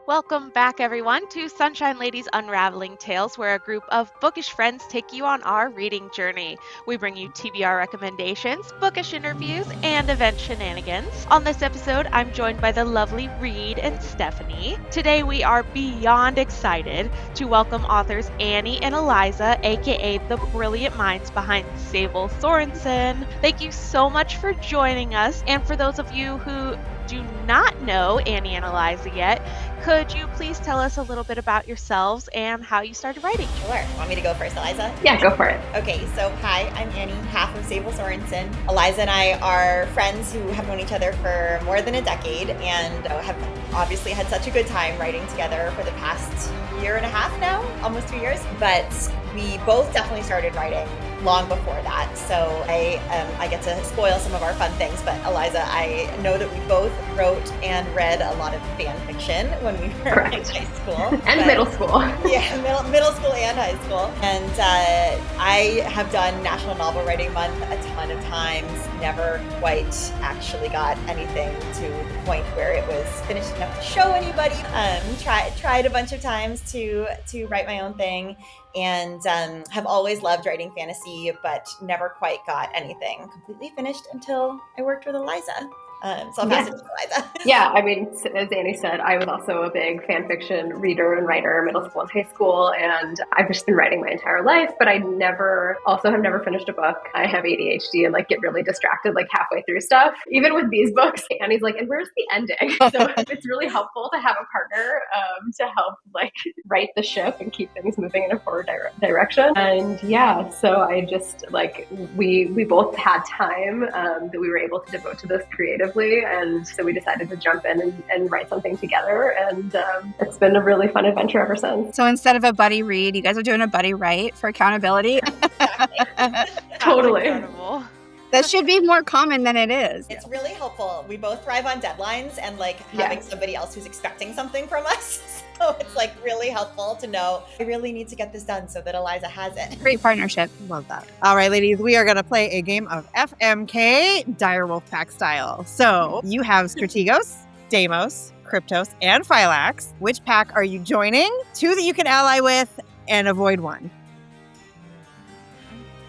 Welcome back, everyone, to Sunshine Ladies Unraveling Tales, where a group of bookish friends take you on our reading journey. We bring you TBR recommendations, bookish interviews, and event shenanigans. On this episode, I'm joined by the lovely Reed and Stephanie. Today, we are beyond excited to welcome authors Annie and Eliza, aka the brilliant minds behind Sable Sorensen. Thank you so much for joining us. And for those of you who do not know Annie and Eliza yet, could you please tell us a little bit about yourselves and how you started writing? Sure. Want me to go first, Eliza? Yeah, go for it. Okay, so hi, I'm Annie, half of Sable Sorensen. Eliza and I are friends who have known each other for more than a decade and have obviously had such a good time writing together for the past year and a half now, almost 2 years. But we both definitely started writing long before that. So I get to spoil some of our fun things, but Eliza, I know that we both wrote and read a lot of fan fiction when we were in high school. And middle school. Yeah, middle school and high school. And I have done National Novel Writing Month a ton of times, never quite actually got anything to the point where it was finished enough to show anybody. Tried a bunch of times to write my own thing, and have always loved writing fantasy, but never quite got anything completely finished until I worked with Eliza. So I'll pass it to Eliza. Yeah, I mean, as Annie said, I was also a big fan fiction reader and writer middle school and high school, and I've just been writing my entire life, but I have never finished a book. I have ADHD and get really distracted halfway through stuff. Even with these books, Annie's like, and where's the ending? So it's really helpful to have a partner to help right the ship and keep things moving in a forward direction. And yeah, so I just we both had time that we were able to devote to this creatively. And so we decided to jump in and write something together. And it's been a really fun adventure ever since. So instead of a buddy read, you guys are doing a buddy write for accountability. Totally. Incredible. That should be more common than it is. It's really helpful. We both thrive on deadlines and having somebody else who's expecting something from us. So it's really helpful to know I really need to get this done so that Eliza has it. Great partnership. Love that. All right, ladies, we are going to play a game of FMK, Dire Wolf Pack style. So you have Strategos, Deimos, Kryptos, and Phylax. Which pack are you joining? Two that you can ally with and avoid one.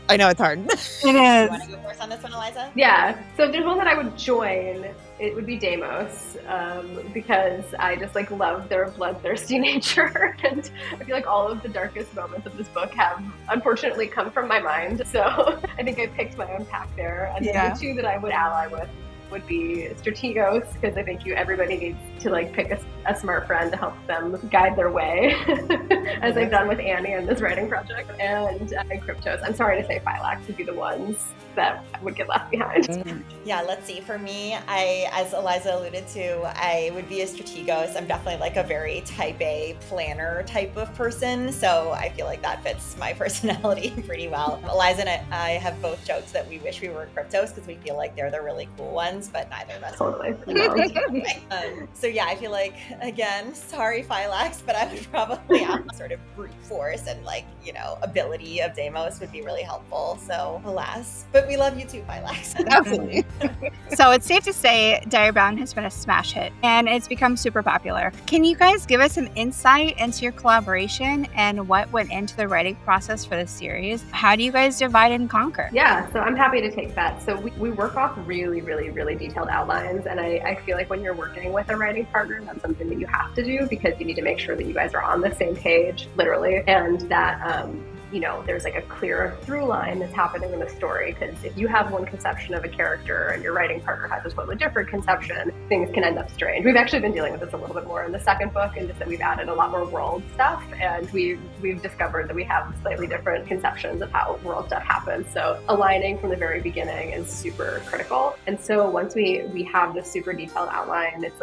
I know it's hard. It is. You want to go first on this one, Eliza? Yeah. So if there's one that I would join, it would be Deimos, because I just love their bloodthirsty nature, and I feel all of the darkest moments of this book have unfortunately come from my mind. So I think I picked my own pack there, and then the two that I would ally with would be Strategos, because I think everybody needs to pick a smart friend to help them guide their way, as I've done with Annie in this writing project, and Kryptos. I'm sorry to say Phylax would be the ones that would get left behind. Yeah, let's see. For me, as Eliza alluded to, I would be a Strategos. I'm definitely a very type A planner type of person, so I feel that fits my personality pretty well. Eliza and I have both joked that we wish we were Kryptos because we feel they're the really cool ones, but neither of us. Totally. So yeah, I feel again, sorry Phylax, but I would probably have sort of brute force and ability of Deimos would be really helpful. So alas, but we love you too, Phylax. Absolutely. So it's safe to say Direbound has been a smash hit, and it's become super popular. Can you guys give us some insight into your collaboration and what went into the writing process for this series? How do you guys divide and conquer? Yeah, so I'm happy to take that. So we work off really, really, really detailed outlines, and I feel when you're working with a writing partner, that's something that you have to do, because you need to make sure that you guys are on the same page, literally, and that there's a clear through line that's happening in the story. Because if you have one conception of a character and your writing partner has a totally different conception, things can end up strange. We've actually been dealing with this a little bit more in the second book, and just that we've added a lot more world stuff, and we've discovered that we have slightly different conceptions of how world stuff happens. So aligning from the very beginning is super critical. And so once we have this super detailed outline, it's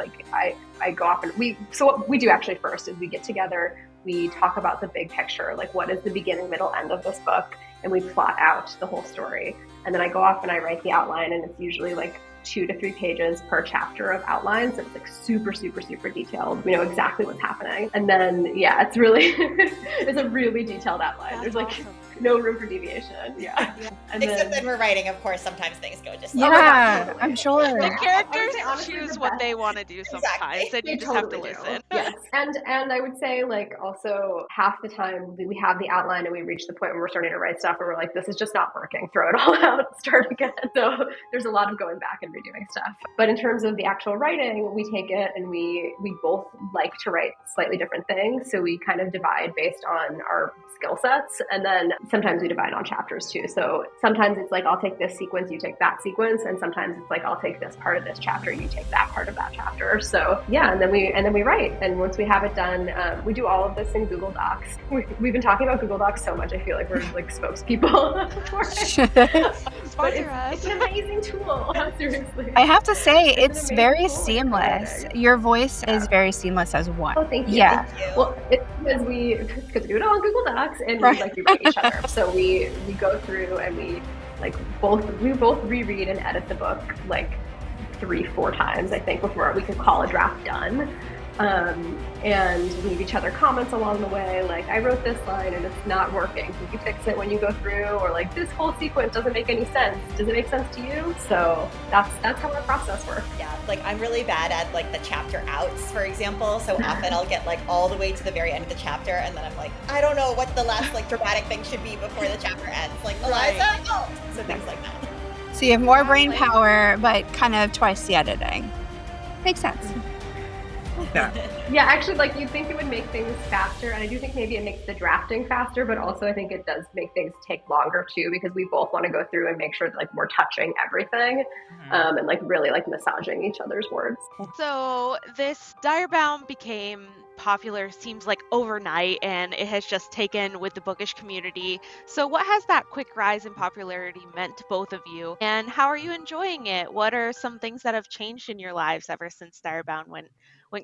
I go off and what we do actually first is we get together, we talk about the big picture, what is the beginning, middle, end of this book, and we plot out the whole story. And then I go off and I write the outline, and it's usually 2 to 3 pages per chapter of outline. So it's super, super, super detailed. We know exactly what's happening. And then, yeah, it's really, it's a really detailed outline. That's There's awesome. no room for deviation. Yeah. And Except then, when we're writing, of course, sometimes things go just Yeah, oh my God, totally. I'm sure. The I would characters say, honestly, choose the what best- they want to do sometimes, Exactly. and you They just have to totally do. listen. Yes. And I would say, like, also half the time we have the outline and we reach the point where we're starting to write stuff and we're like, this is just not working. Throw it all out, start again. So there's a lot of going back and redoing stuff. But in terms of the actual writing, we take it and we both like to write slightly different things. So we kind of divide based on our skill sets. And then sometimes we divide on chapters too. So sometimes it's like, I'll take this sequence, you take that sequence. And sometimes it's like, I'll take this part of this chapter, you take that part of that chapter. So yeah, and then we write. And once we have it done, we do all of this in Google Docs. We've been talking about Google Docs so much, I feel like we're like spokespeople for it. But Sponsor us. it's an amazing tool. Seriously. I have to say, It's an it's amazing very tool for seamless. writing. Your voice is very seamless as well. Oh, thank you. Yeah. Thank you. Well, it's because we do it all on Google Docs and Right. we write each other. So we go through and we both reread and edit the book like 3-4 times, I think, before we can call a draft done. And we leave each other comments along the way, like, I wrote this line and it's not working. Can you fix it when you go through? Or like, this whole sequence doesn't make any sense. Does it make sense to you? So that's how our process works. Yeah, like I'm really bad at like the chapter outs, for example. So often I'll get like all the way to the very end of the chapter and then I'm like, I don't know what the last like dramatic thing should be before the chapter ends. Like, Eliza, oh! So things like that. So you have more brain power, but kind of twice the editing. Makes sense. Yeah, actually, like, you'd think it would make things faster, and I do think maybe it makes the drafting faster, but also I think it does make things take longer too, because we both want to go through and make sure that like we're touching everything, and like really like massaging each other's words. So this Direbound became popular, seems like overnight, and it has just taken with the bookish community. So what has that quick rise in popularity meant to both of you, and how are you enjoying it? What are some things that have changed in your lives ever since Direbound went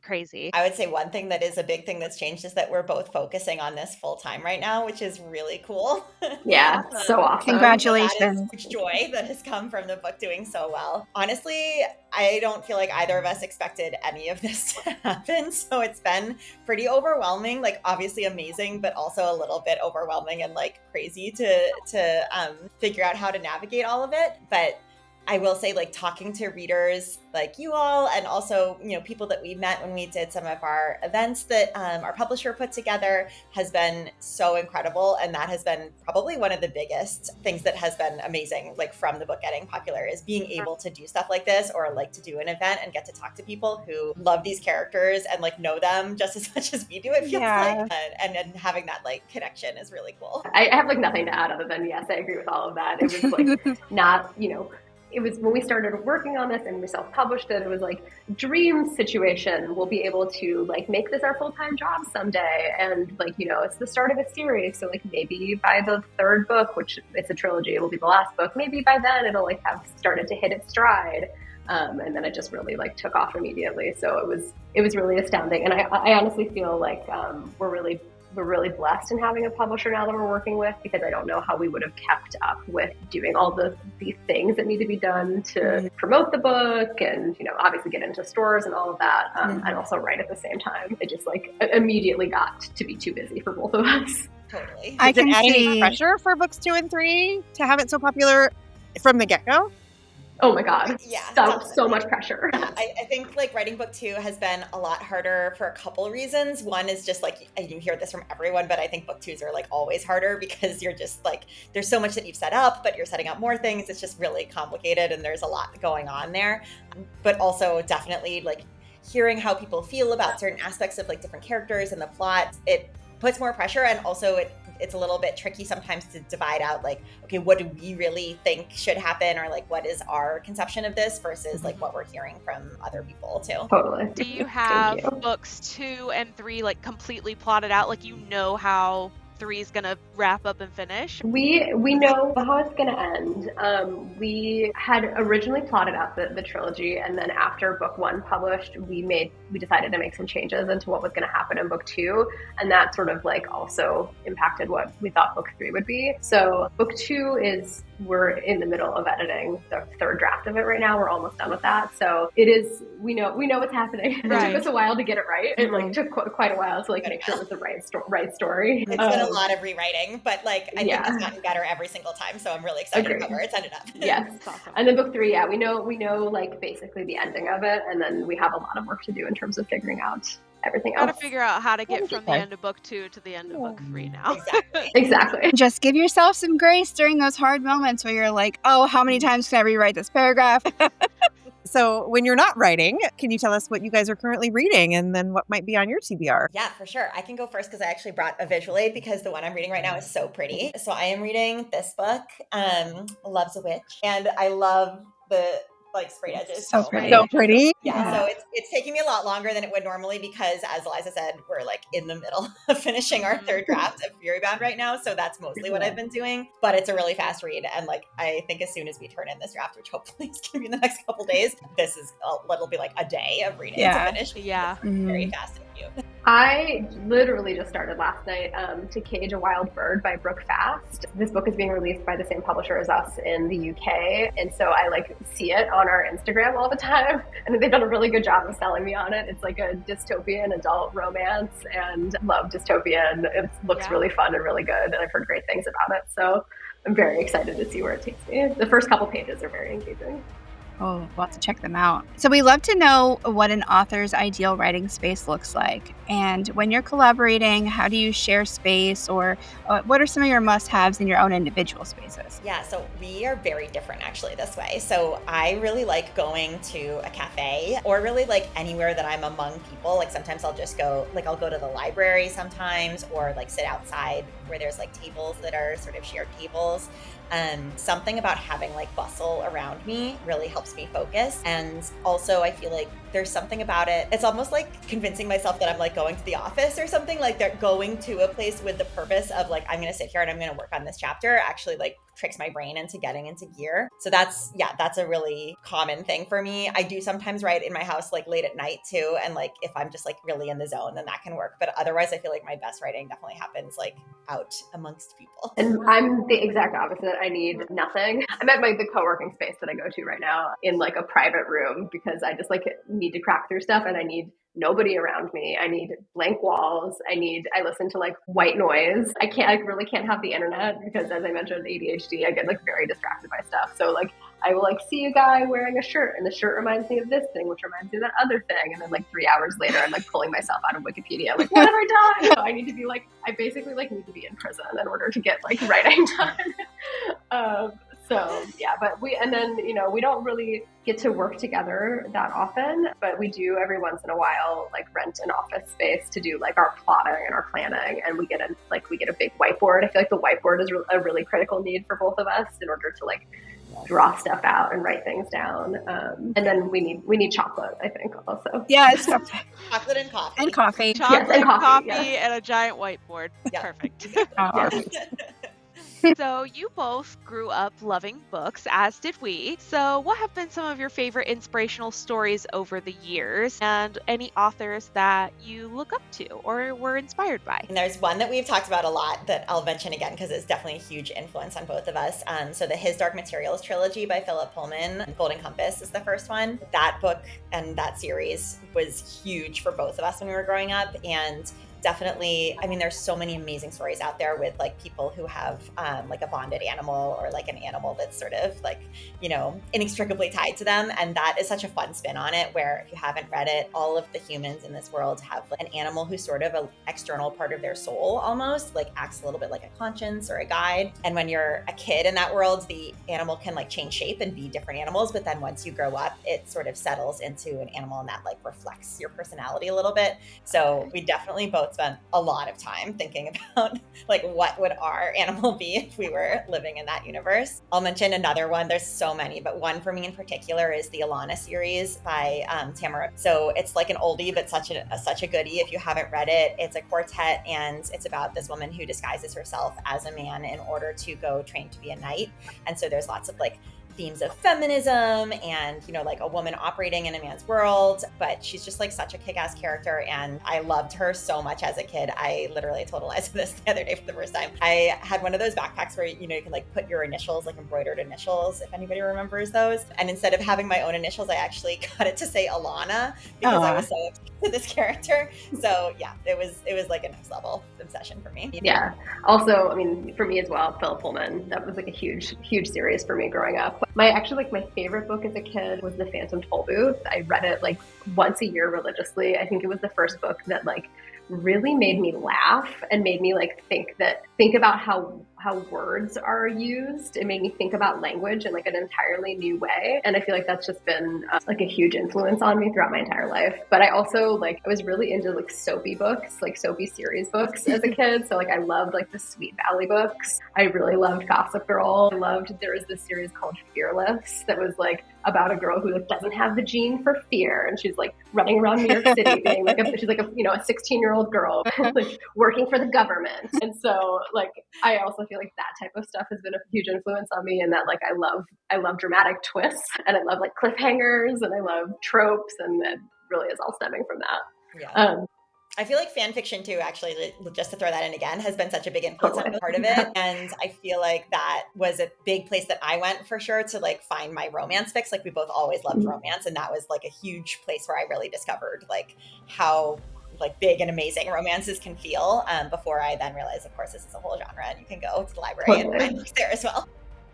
crazy? I would say one thing that is a big thing that's changed is that we're both focusing on this full time right now, which is really cool. Yeah, so awesome. Congratulations. So that is huge joy that has come from the book doing so well. Honestly, I don't feel like either of us expected any of this to happen. So it's been pretty overwhelming, like obviously amazing, but also a little bit overwhelming and like crazy to figure out how to navigate all of it. But I will say, like, talking to readers like you all, and also, you know, people that we met when we did some of our events that our publisher put together, has been so incredible. And that has been probably one of the biggest things that has been amazing, like from the book getting popular, is being able to do stuff like this, or like to do an event and get to talk to people who love these characters and like know them just as much as we do, it feels like. And having that like connection is really cool. I have like nothing to add other than, yes, I agree with all of that. It was like not, you know, it was when we started working on this and we self-published it, it was like dream situation. We'll be able to like make this our full-time job someday. And like, you know, it's the start of a series. So like maybe by the third book, which it's a trilogy, it will be the last book. Maybe by then it'll like have started to hit its stride. And then it just really like took off immediately. So it was really astounding. And I honestly feel like we're really blessed in having a publisher now that we're working with, because I don't know how we would have kept up with doing all these things that need to be done to promote the book and, you know, obviously get into stores and all of that, and also write at the same time. It just like immediately got to be too busy for both of us. Totally. I Is it can adding see. pressure for books 2 and 3 to have it so popular from the get-go? Oh my God. Yeah, So definitely. much pressure. I think like writing book 2 has been a lot harder for a couple reasons. One is just like, and you hear this from everyone, but I think book 2s are like always harder because you're just like, there's so much that you've set up, but you're setting up more things. It's just really complicated and there's a lot going on there. But also definitely like hearing how people feel about certain aspects of like different characters and the plot, it puts more pressure. And also it's a little bit tricky sometimes to divide out like, okay, what do we really think should happen, or like what is our conception of this versus like what we're hearing from other people too. Totally. Do you have books 2 and 3 like completely plotted out, like you know how 3 is gonna wrap up and finish? We know how it's going to end. We had originally plotted out the trilogy, and then after book 1 published, we decided to make some changes into what was going to happen in book 2, and that sort of like also impacted what we thought book 3 would be. So book 2 we're in the middle of editing the third draft of it right now. We're almost done with that. So it is, we know what's happening. Right. It took us a while to get it right. It like took quite a while to like make sure it was the right story. It's been a lot of rewriting, but like I think it's gotten better every single time. So I'm really excited about where it's ended up. Yes. That's awesome. And then book 3, we know like basically the ending of it, and then we have a lot of work to do in terms of figuring out everything else. Gotta figure out how to get from the end of book 2 to the end of book 3 now. Exactly. Just give yourself some grace during those hard moments where you're like, oh, how many times can I rewrite this paragraph? So when you're not writing, can you tell us what you guys are currently reading and then what might be on your TBR? Yeah, for sure. I can go first because I actually brought a visual aid because the one I'm reading right now is so pretty. So I am reading this book, Love's a Witch, and I love the like sprayed edges. So pretty. So pretty. Yeah, so it's taking me a lot longer than it would normally because, as Eliza said, we're like in the middle of finishing our third draft of Fury Bound right now. So that's mostly what I've been doing. But it's a really fast read, and like I think as soon as we turn in this draft, which hopefully is going to be in the next couple days, it'll be like a day of reading to finish. Yeah, very fast and cute. I literally just started last night To Cage a Wild Bird by Brooke Fast. This book is being released by the same publisher as us in the UK. And so I like see it on our Instagram all the time. And they've done a really good job of selling me on it. It's like a dystopian adult romance and love dystopian. It looks really fun and really good. And I've heard great things about it. So I'm very excited to see where it takes me. The first couple pages are very engaging. Oh, we'll have to check them out. So we love to know what an author's ideal writing space looks like. And when you're collaborating, how do you share space, or what are some of your must-haves in your own individual spaces? Yeah, so we are very different actually this way. So I really like going to a cafe or really like anywhere that I'm among people. Like sometimes I'll just go, like I'll go to the library sometimes or like sit outside where there's like tables that are sort of shared tables. Something about having like bustle around me really helps me focus. And also I feel like there's something about it. It's almost like convincing myself that I'm like going to the office or something, like they're going to a place with the purpose of like, I'm going to sit here and I'm going to work on this chapter, actually like tricks my brain into getting into gear. So that's a really common thing for me. I do sometimes write in my house like late at night too. And like, if I'm just like really in the zone, then that can work. But otherwise I feel like my best writing definitely happens like out amongst people. And I'm the exact opposite. I need nothing. I'm at the co-working space that I go to right now in like a private room because I just like need to crack through stuff and I need nobody around me. I need blank walls. I listen to like white noise. I really can't have the internet because as I mentioned, ADHD, I get like very distracted by stuff. So like I will like see a guy wearing a shirt and the shirt reminds me of this thing, which reminds me of that other thing. And then like 3 hours later, I'm like pulling myself out of Wikipedia. Like, what have I done? So I need to be like, I basically like need to be in prison in order to get like writing done. So yeah, but we don't really get to work together that often, but we do every once in a while, like rent an office space to do like our plotting and our planning. And we get a big whiteboard. I feel like the whiteboard is a really critical need for both of us in order to like draw stuff out and write things down. And then we need chocolate, I think also. Yes. Chocolate and coffee. And coffee. Chocolate, and coffee, and a giant whiteboard. Yeah. Perfect. Yes. So you both grew up loving books, as did we. So what have been some of your favorite inspirational stories over the years, and any authors that you look up to or were inspired by? And there's one that we've talked about a lot that I'll mention again because it's definitely a huge influence on both of us. So the His Dark Materials trilogy by Philip Pullman, Golden Compass is the first one. That book and that series was huge for both of us when we were growing up, and definitely, I mean, there's so many amazing stories out there with like people who have like a bonded animal or like an animal that's sort of like, inextricably tied to them. And that is such a fun spin on it, where if you haven't read it, all of the humans in this world have like, an animal who's sort of an external part of their soul, almost like acts a little bit like a conscience or a guide. And when you're a kid in that world, the animal can like change shape and be different animals. But then once you grow up, it sort of settles into an animal and that like reflects your personality a little bit. So we definitely both spent a lot of time thinking about like what would our animal be if we were living in that universe. I'll mention another one. There's so many, but one for me in particular is the Alana series by Tamara. So it's like an oldie, but such a goodie. If you haven't read it, it's a quartet and it's about this woman who disguises herself as a man in order to go train to be a knight. And so there's lots of like themes of feminism and, you know, like a woman operating in a man's world. But she's just like such a kick-ass character, and I loved her so much as a kid. I literally told Eliza this the other day for the first time. I had one of those backpacks where, you know, you can like put your initials, like embroidered initials, if anybody remembers those. And instead of having my own initials, I actually got it to say Alana because I was so obsessed with this character. So yeah, it was like a next level obsession for me. Yeah. Also, I mean, for me as well, Philip Pullman, that was like a huge series for me growing up. My favorite book as a kid was The Phantom Tollbooth. I read it like once a year religiously. I think it was the first book that like really made me laugh and made me like think about how words are used. It made me think about language in like an entirely new way. And I feel like that's just been like a huge influence on me throughout my entire life. But I also I was really into like soapy books, like soapy series books as a kid. So like I loved like the Sweet Valley books. I really loved Gossip Girl. There was this series called Fearless that was like about a girl who like doesn't have the gene for fear, and she's like running around New York City being like she's like a 16-year-old girl like working for the government. And so like I also feel like that type of stuff has been a huge influence on me, and that like I love dramatic twists, and I love like cliffhangers, and I love tropes, and it really is all stemming from that. Yeah. I feel like fan fiction too, actually, just to throw that in again, has been such a big influence on part of it. And I feel like that was a big place that I went for sure to like find my romance fix. Like we both always loved romance. And that was like a huge place where I really discovered like how like big and amazing romances can feel, before I then realized, of course, this is a whole genre and you can go to the library and find books there as well.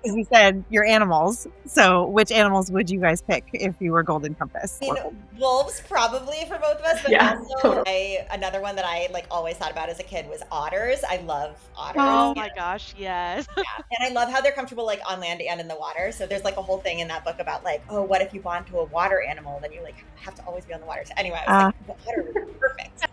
As you said, you're animals. So which animals would you guys pick if you were Golden Compass? I mean, wolves probably for both of us, but also another one that I like always thought about as a kid was otters. I love otters. Oh my gosh, yes. Yeah. And I love how they're comfortable like on land and in the water. So there's like a whole thing in that book about like, oh, what if you bond to a water animal? Then you like have to always be on the water. So anyway, I was like, water would be perfect.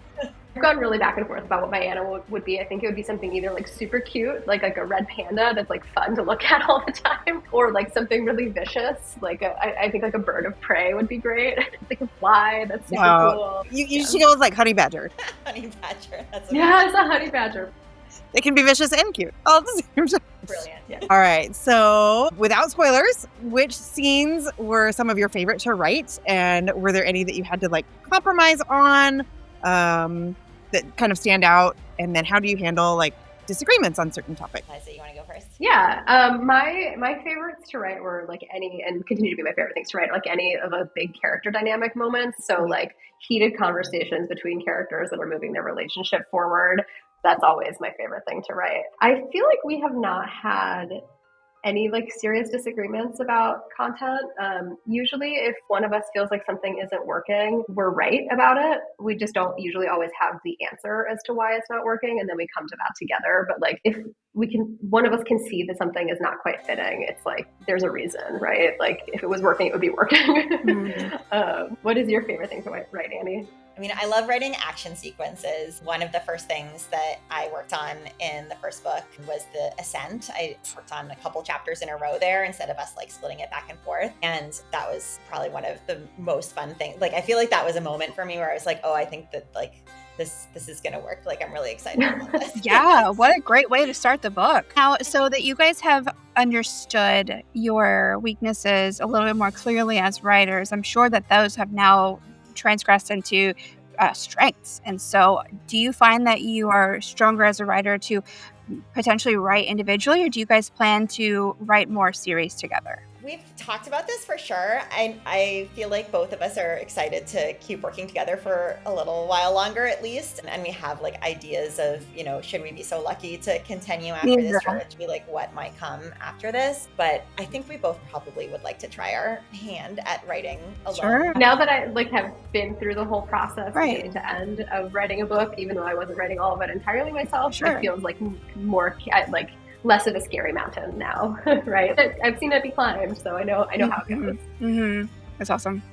I've gone really back and forth about what my animal would be. I think it would be something either like super cute, like a red panda that's like fun to look at all the time, or like something really vicious. Like I think like a bird of prey would be great. It's like a fly that's super cool. You should go with like honey badger. Honey badger. That's it's a honey badger. They can be vicious and cute all at the same time. Brilliant. Yeah. All right. So without spoilers, which scenes were some of your favorite to write? And were there any that you had to like compromise on? That kind of stand out, and then how do you handle like disagreements on certain topics? Eliza, you want to go first? Yeah, my favorites to write were like any, and continue to be my favorite things to write, like any of a big character dynamic moments. So like heated conversations between characters that are moving their relationship forward. That's always my favorite thing to write. I feel like we have not had any like serious disagreements about content. Usually if one of us feels like something isn't working, we're right about it. We just don't usually always have the answer as to why it's not working, and then we come to that together. But like if one of us can see that something is not quite fitting, it's like there's a reason, right? Like if it was working, it would be working. What is your favorite thing to write, Annie? I mean, I love writing action sequences. One of the first things that I worked on in the first book was the ascent. I worked on a couple chapters in a row there instead of us like splitting it back and forth. And that was probably one of the most fun things. Like, I feel like that was a moment for me where I was like, oh, I think that like this is going to work. Like, I'm really excited about this. Yeah, what a great way to start the book. Now, so that you guys have understood your weaknesses a little bit more clearly as writers, I'm sure that those have now transgressed into strengths. And so do you find that you are stronger as a writer to potentially write individually, or do you guys plan to write more series together? We've talked about this for sure. I feel like both of us are excited to keep working together for a little while longer at least. And we have like ideas of, you know, should we be so lucky to continue after this trilogy, like what might come after this. But I think we both probably would like to try our hand at writing alone. Sure. Now that I like have been through the whole process beginning to end of writing a book, even though I wasn't writing all of it entirely myself, it feels like more like less of a scary mountain now, right? I've seen it be climbed, so I know how it goes. Mm-hmm. That's awesome.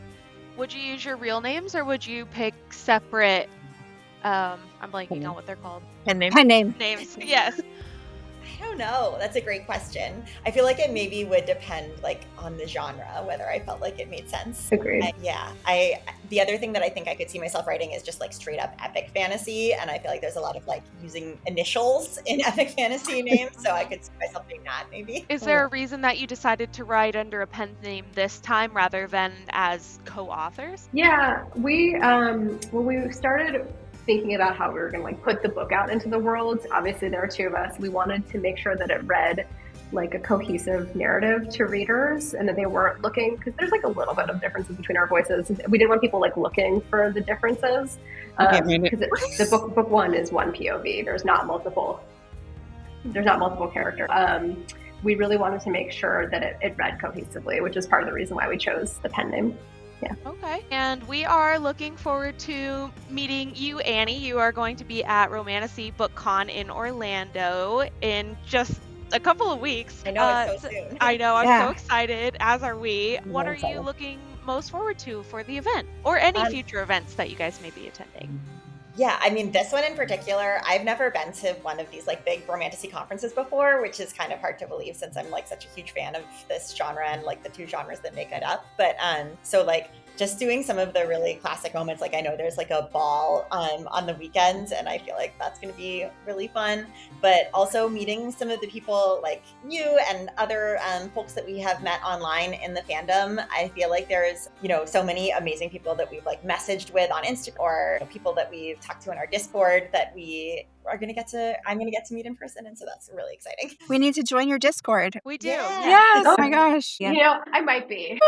Would you use your real names, or would you pick separate, I'm blanking on what they're called. Pen name? Pen name. Names, yes. I don't know. That's a great question. I feel like it maybe would depend like on the genre, whether I felt like it made sense. Agreed. The other thing that I think I could see myself writing is just like straight up epic fantasy. And I feel like there's a lot of like using initials in epic fantasy names. So I could see myself doing that maybe. Is there a reason that you decided to write under a pen name this time rather than as co-authors? Yeah, we when we started thinking about how we were going to like put the book out into the world, obviously there are two of us. We wanted to make sure that it read like a cohesive narrative to readers and that they weren't looking, because there's like a little bit of differences between our voices. We didn't want people like looking for the differences because the book one is one POV. There's not multiple characters. We really wanted to make sure that it read cohesively, which is part of the reason why we chose the pen name. Yeah. Okay. And we are looking forward to meeting you, Annie. You are going to be at Romantasy Book Con in Orlando in just a couple of weeks. I know, it's so soon. I know, I'm Yeah. so excited, as are we. What are excited. you looking most forward to for the event? Or any future events that you guys may be attending? Yeah, I mean, this one in particular, I've never been to one of these like big romantasy conferences before, which is kind of hard to believe since I'm like such a huge fan of this genre and like the two genres that make it up. But so like just doing some of the really classic moments, like I know there's like a ball on the weekends and I feel like that's going to be really fun, but also meeting some of the people like you and other folks that we have met online in the fandom. I feel like there's, so many amazing people that we've like messaged with on Instagram or people that we've talked to in our Discord that I'm going to get to meet in person. And so that's really exciting. We need to join your Discord. We do. Yeah. Yes. Oh. Oh my gosh. Yeah. You know, I might be.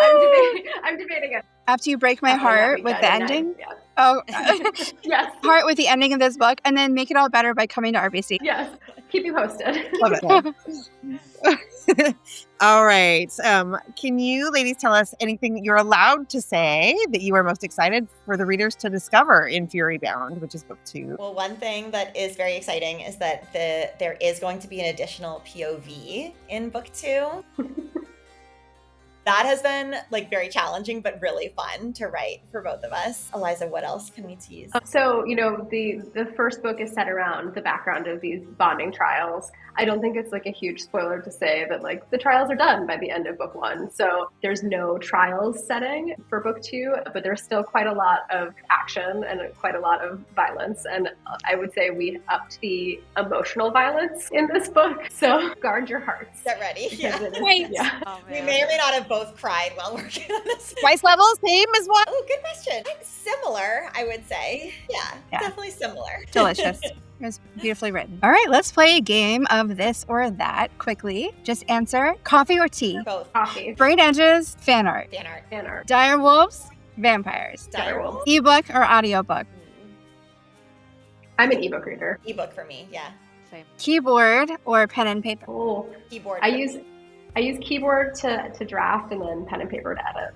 I'm debating it. After you break my heart with the ending. Oh, Yes. heart with the ending of this book, and then make it all better by coming to RBC. Yes. Keep you posted. Love it. All right. Can you ladies tell us anything you're allowed to say that you are most excited for the readers to discover in Fury Bound, which is book 2? Well, one thing that is very exciting is that there is going to be an additional POV in book 2. That has been like very challenging, but really fun to write for both of us. Eliza, what else can we tease? So, the first book is set around the background of these bonding trials. I don't think it's like a huge spoiler to say that like the trials are done by the end of book 1. So there's no trials setting for book 2, but there's still quite a lot of action and quite a lot of violence. And I would say we upped the emotional violence in this book. So guard your hearts. Get ready. Yeah. Wait. Yeah. Oh, We man. may or may not have both cried while working on this. Spice level, same as what? Oh, good question. Similar, I would say. Yeah. Definitely similar. Delicious. It was beautifully written. All right, let's play a game of this or that quickly. Just answer coffee or tea, Both. Coffee. braid edges, fan art, Fan art. Fan art. dire wolves, vampires, Direwolf. ebook or audiobook, I'm an ebook reader. Ebook for me. Yeah. Same. keyboard or pen and paper. Oh, Keyboard. I for use me. keyboard to draft and then pen and paper to edit.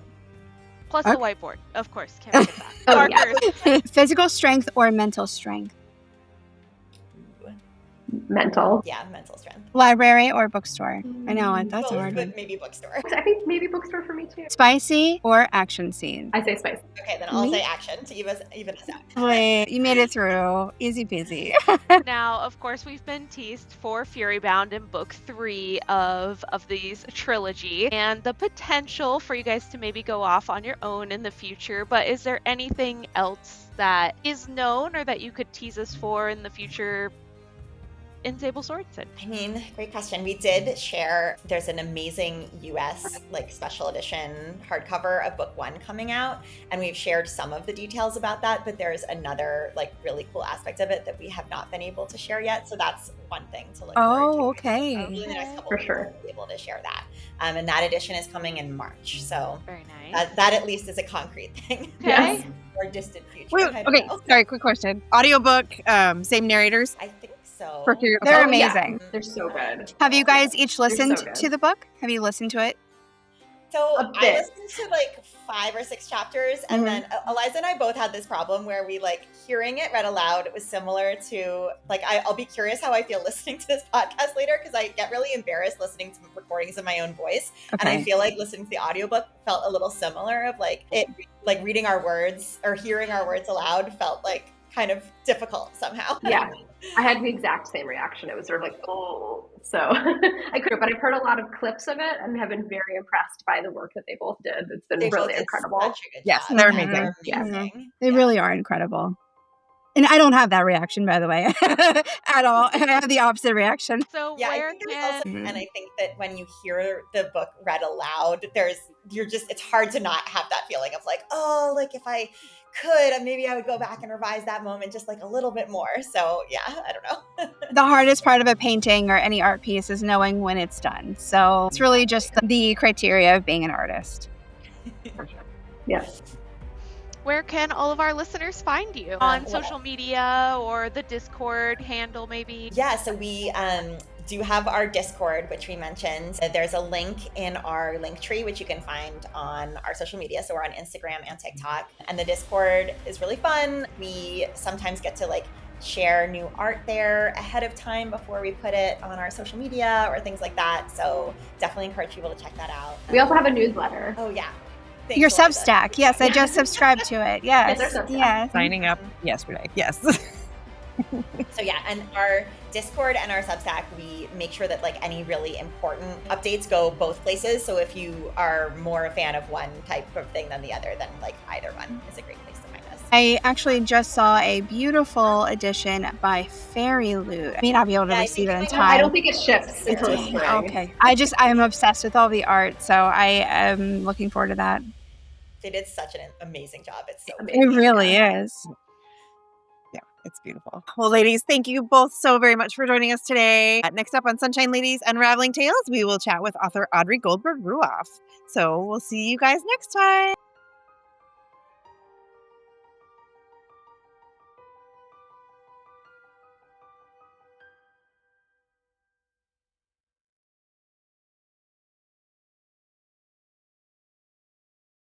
Plus Okay. the whiteboard, of course. Can't forget that. Oh, yeah. Markers. Physical strength or mental strength, Mental. Yeah, mental strength. library or bookstore. I know, that's a Both, hard but one. maybe bookstore. I think maybe bookstore for me too. Spicy or action scene. I say spicy. Okay, then I'll Me? say action to even us out. Wait, you made it through. Easy peasy. Now, of course, we've been teased for Fury Bound in book 3 of these trilogy and the potential for you guys to maybe go off on your own in the future. But is there anything else that is known or that you could tease us for in the future in Sable Sorensen? I mean, great question. We did share, there's an amazing US like special edition hardcover of book 1 coming out, and we've shared some of the details about that, but there's another like really cool aspect of it that we have not been able to share yet. So that's one thing to look forward to. Oh, okay. Hopefully in the next couple For of sure. weeks we'll be able to share that. And that edition is coming in March. So Very nice. that at least is a concrete thing. Yes. Or distant future. Wait, I don't okay, know. sorry, quick question. Audiobook, same narrators? I think so. For Fury- They're Oh, yeah. amazing. They're so good. Have you guys each listened good. to the book? Have you listened to it? So A I bit. listened to like 5 or 6 chapters, and then Eliza and I both had this problem where we like hearing it read aloud. It was similar to like I'll be curious how I feel listening to this podcast later because I get really embarrassed listening to recordings of my own voice, and I Okay. feel like listening to the audiobook felt a little similar of like it like reading our words or hearing our words aloud felt like kind of difficult somehow. Yeah, I had the exact same reaction. It was sort of like, oh, so I could, but I've heard a lot of clips of it and have been very impressed by the work that they both did. It's been They both really did incredible. such a good Yes, job. they're Yeah, amazing. they're Yeah. amazing. They really are incredible. And I don't have that reaction, by the way, at all. I have the opposite reaction. So Yeah, I where think there's can also, and I think that when you hear the book read aloud, it's hard to not have that feeling of like, oh, like if I could, maybe I would go back and revise that moment just like a little bit more. So yeah, I don't know. The hardest part of a painting or any art piece is knowing when it's done. So it's really just the criteria of being an artist. Yes. where can all of our listeners find you? On social media or the Discord handle maybe? Yeah, so we do have our Discord, which we mentioned. There's a link in our link tree, which you can find on our social media. So we're on Instagram and TikTok. And the Discord is really fun. We sometimes get to share new art there ahead of time before we put it on our social media or things like that. So definitely encourage people to check that out. We also have a yeah. Oh, yeah. Thanks, your Eliza. Substack. Yes, I just subscribed to it. Yes. Yes. Signing up yesterday. Yes. So yeah, and our Discord and our Substack, we make sure that any really important updates go both places. So if you are more a fan of one type of thing than the other, then either one is a great place to find us. I actually just saw a beautiful edition by Fairy Loot. I may not be able to receive it in time. I don't think it ships until the spring. Okay. I am obsessed with all the art, so I am looking forward to that. They did such an amazing job. It's so It really is. Yeah, it's beautiful. Well, ladies, thank you both so very much for joining us today. Next up on Sunshine Ladies Unraveling Tales, we will chat with author Audrey Goldberg-Ruoff. So we'll see you guys next time.